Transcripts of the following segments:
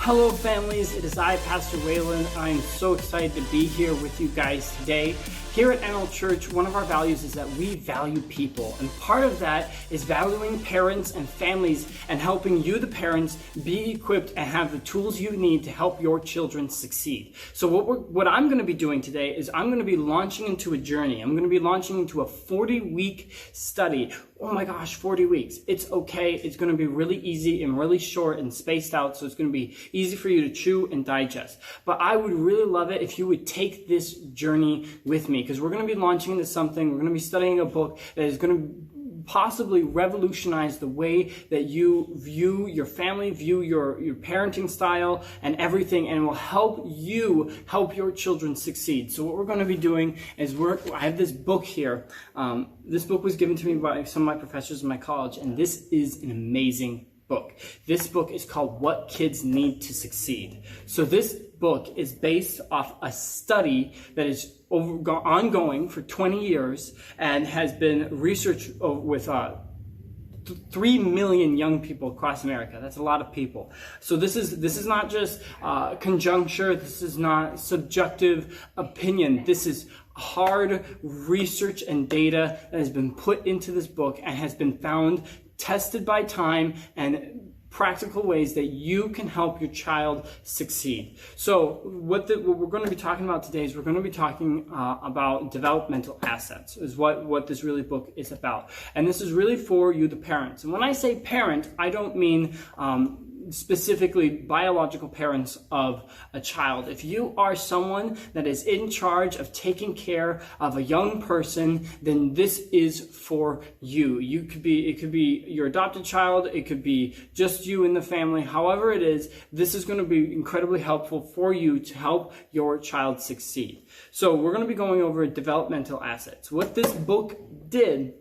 Hello families, it is I, Pastor Waylon. I am so excited to be here with you guys today. Here at NL Church, one of our values is that we value people. And part of that is valuing parents and families and helping you, the parents, be equipped and have the tools you need to help your children succeed. So what I'm going to be doing today is I'm going to be launching into a journey. I'm going to be launching into a 40-week study. Oh my gosh, 40 weeks. It's okay. It's going to be really easy and really short and spaced out, so it's going to be easy for you to chew and digest. But I would really love it if you would take this journey with me, because we're going to be launching into something. We're going to be studying a book that is going to possibly revolutionize the way that you view your family, view your parenting style and everything, and will help you help your children succeed. So what we're going to be doing is I have this book here. This book was given to me by some of my professors in my college, and this is an amazing book. This book is called What Kids Need to Succeed. So this book is based off a study that is ongoing for 20 years and has been researched with 3 million young people across America. That's a lot of people. So this is not just conjuncture. This is not subjective opinion. This is hard research and data that has been put into this book and has been found, tested by time, and practical ways that you can help your child succeed. So what we're going to be talking about today is we're going to be talking about developmental assets, is what this really book is about. And this is really for you, the parents. And when I say parent, I don't mean specifically biological parents of a child. If you are someone that is in charge of taking care of a young person, then this is for you. It could be your adopted child, it could be just you in the family. However it is, this is going to be incredibly helpful for you to help your child succeed. So we're going to be going over developmental assets. What this book did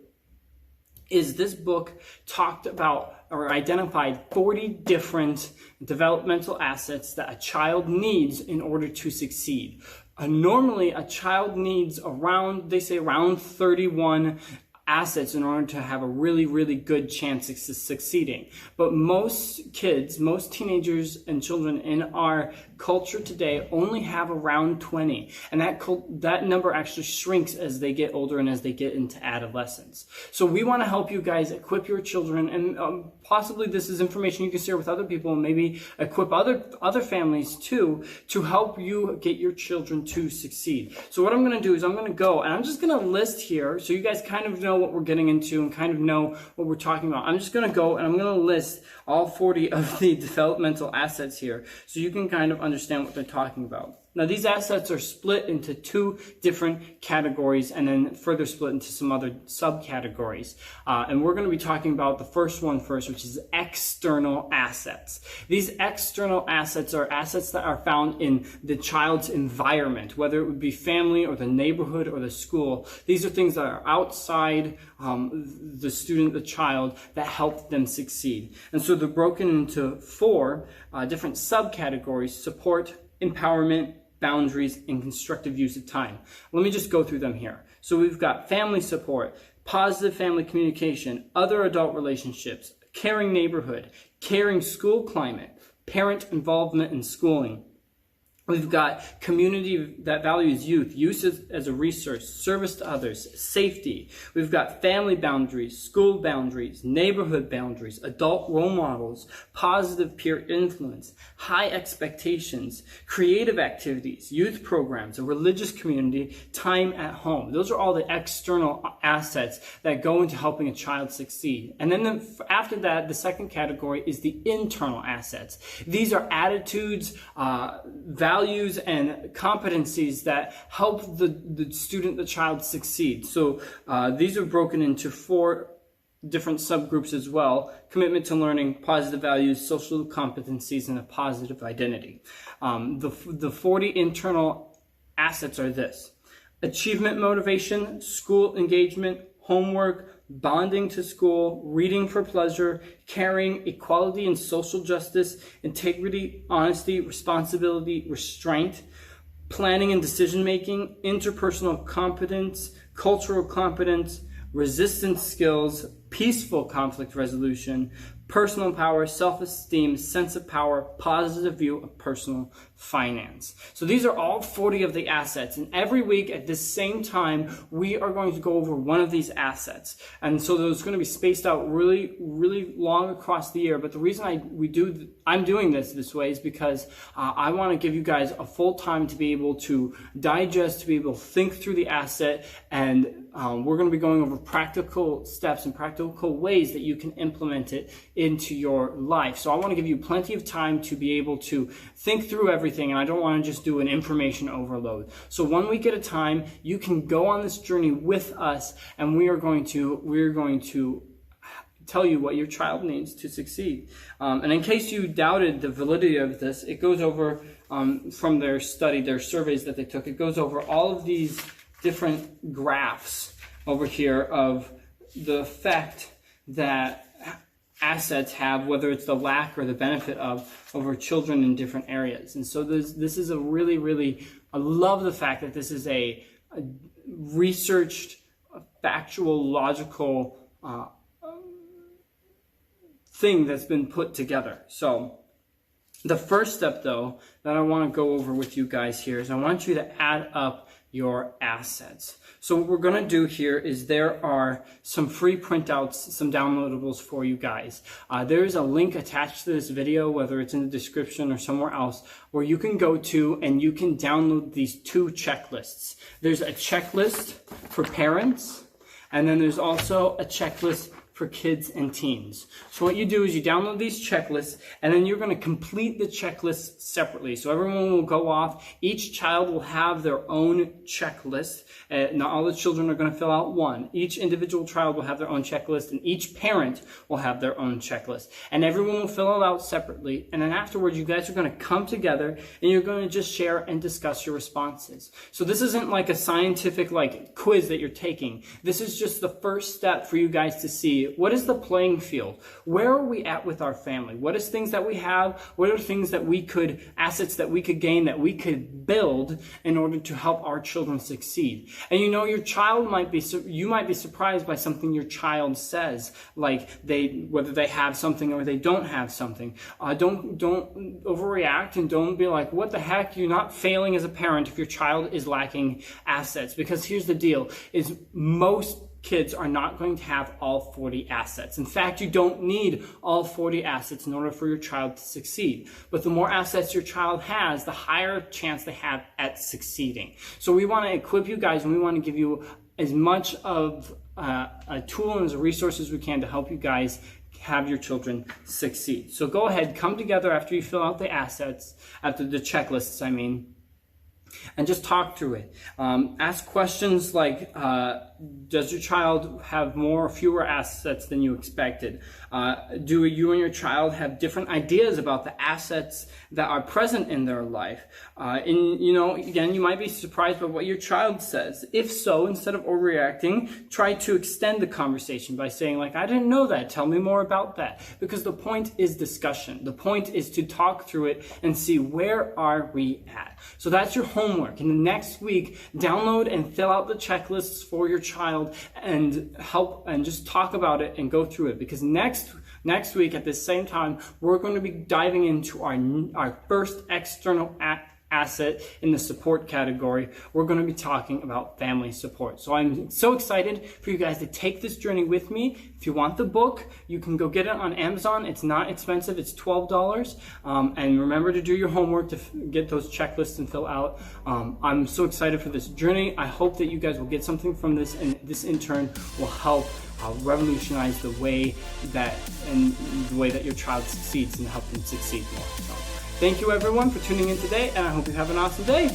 is this book talked about or identified 40 different developmental assets that a child needs in order to succeed. Normally, a child needs around 31 assets in order to have a really, really good chance of succeeding. But most kids, most teenagers and children in our culture today only have around 20. And that number actually shrinks as they get older and as they get into adolescence. So we want to help you guys equip your children, and possibly this is information you can share with other people and maybe equip other families too, to help you get your children to succeed. So what I'm going to do is I'm going to go and I'm just going to list here so you guys kind of know what we're getting into and kind of know what we're talking about. I'm just going to go and I'm going to list all 40 of the developmental assets here so you can kind of understand what they're talking about. Now, these assets are split into 2 different categories and then further split into some other subcategories. And we're going to be talking about the first one first, which is external assets. These external assets are assets that are found in the child's environment, whether it would be family or the neighborhood or the school. These are things that are outside the student, the child, that help them succeed. And so they're broken into 4 different subcategories: support, empowerment, boundaries, and constructive use of time. Let me just go through them here. So we've got family support, positive family communication, other adult relationships, caring neighborhood, caring school climate, parent involvement in schooling. We've got community that values youth, use as a resource, service to others, safety. We've got family boundaries, school boundaries, neighborhood boundaries, adult role models, positive peer influence, high expectations, creative activities, youth programs, a religious community, time at home. Those are all the external assets that go into helping a child succeed. And then after that, the second category is the internal assets. These are attitudes, values, and competencies that help the student, the child, succeed. So these are broken into 4 different subgroups as well: commitment to learning, positive values, social competencies, and a positive identity. The 40 internal assets are this: achievement motivation, school engagement, homework, bonding to school, reading for pleasure, caring, equality and social justice, integrity, honesty, responsibility, restraint, planning and decision-making, interpersonal competence, cultural competence, resistance skills, peaceful conflict resolution, personal power, self-esteem, sense of power, positive view of personal finance. So these are all 40 of the assets. And every week at this same time, we are going to go over one of these assets. And so those going to be spaced out really, really long across the year. But the reason I'm doing this way is because I want to give you guys a full time to be able to digest, to be able to think through the asset, and we're going to be going over practical steps and practical ways that you can implement it into your life. So I want to give you plenty of time to be able to think through everything, and I don't want to just do an information overload. So 1 week at a time, you can go on this journey with us, and we're going to tell you what your child needs to succeed. And in case you doubted the validity of this, it goes over from their study, their surveys that they took, it goes over all of these different graphs over here of the effect that assets have, whether it's the lack or the benefit of, over children in different areas. And so this is a really, really, I love the fact that this is a researched, factual, logical thing that's been put together. So the first step, though, that I want to go over with you guys here is I want you to add up your assets. So what we're going to do here is there are some free printouts, some downloadables for you guys. There is a link attached to this video, whether it's in the description or somewhere else, where you can go to and you can download these 2 checklists. There's a checklist for parents, and then there's also a checklist for kids and teens. So what you do is you download these checklists, and then you're going to complete the checklists separately. So everyone will go off. Each child will have their own checklist. Not all the children are going to fill out one. Each individual child will have their own checklist, and each parent will have their own checklist. And everyone will fill it out separately. And then afterwards, you guys are going to come together, and you're going to just share and discuss your responses. So this isn't like a scientific quiz that you're taking. This is just the first step for you guys to see what is the playing field. Where are we at with our family? What is things that we have? What are things that assets that we could gain, that we could build in order to help our children succeed? And you know, you might be surprised by something your child says, like whether they have something or they don't have something. Don't overreact, and don't be like, what the heck? You're not failing as a parent if your child is lacking assets. Because here's the deal, is most kids are not going to have all 40 assets. In fact, you don't need all 40 assets in order for your child to succeed. But the more assets your child has, the higher chance they have at succeeding. So we want to equip you guys, and we want to give you as much of a tool and as a resource as we can to help you guys have your children succeed. So go ahead, come together after you fill out the assets, after the checklists, and just talk through it. Ask questions like, does your child have more or fewer assets than you expected? Do you and your child have different ideas about the assets that are present in their life? Again, you might be surprised by what your child says. If so, instead of overreacting, try to extend the conversation by saying, I didn't know that. Tell me more about that. Because the point is discussion. The point is to talk through it and see, where are we at? So that's your homework. In the next week, download and fill out the checklists for your child and just talk about it and go through it. Because next week at this same time, we're going to be diving into our first external asset in the support category. We're going to be talking about family support. So I'm so excited for you guys to take this journey with me. If you want the book, you can go get it on Amazon. It's not expensive. It's $12. And remember to do your homework to get those checklists and fill out. I'm so excited for this journey. I hope that you guys will get something from this, and this in turn will help revolutionize the way that your child succeeds and help them succeed more. So, thank you everyone for tuning in today, and I hope you have an awesome day.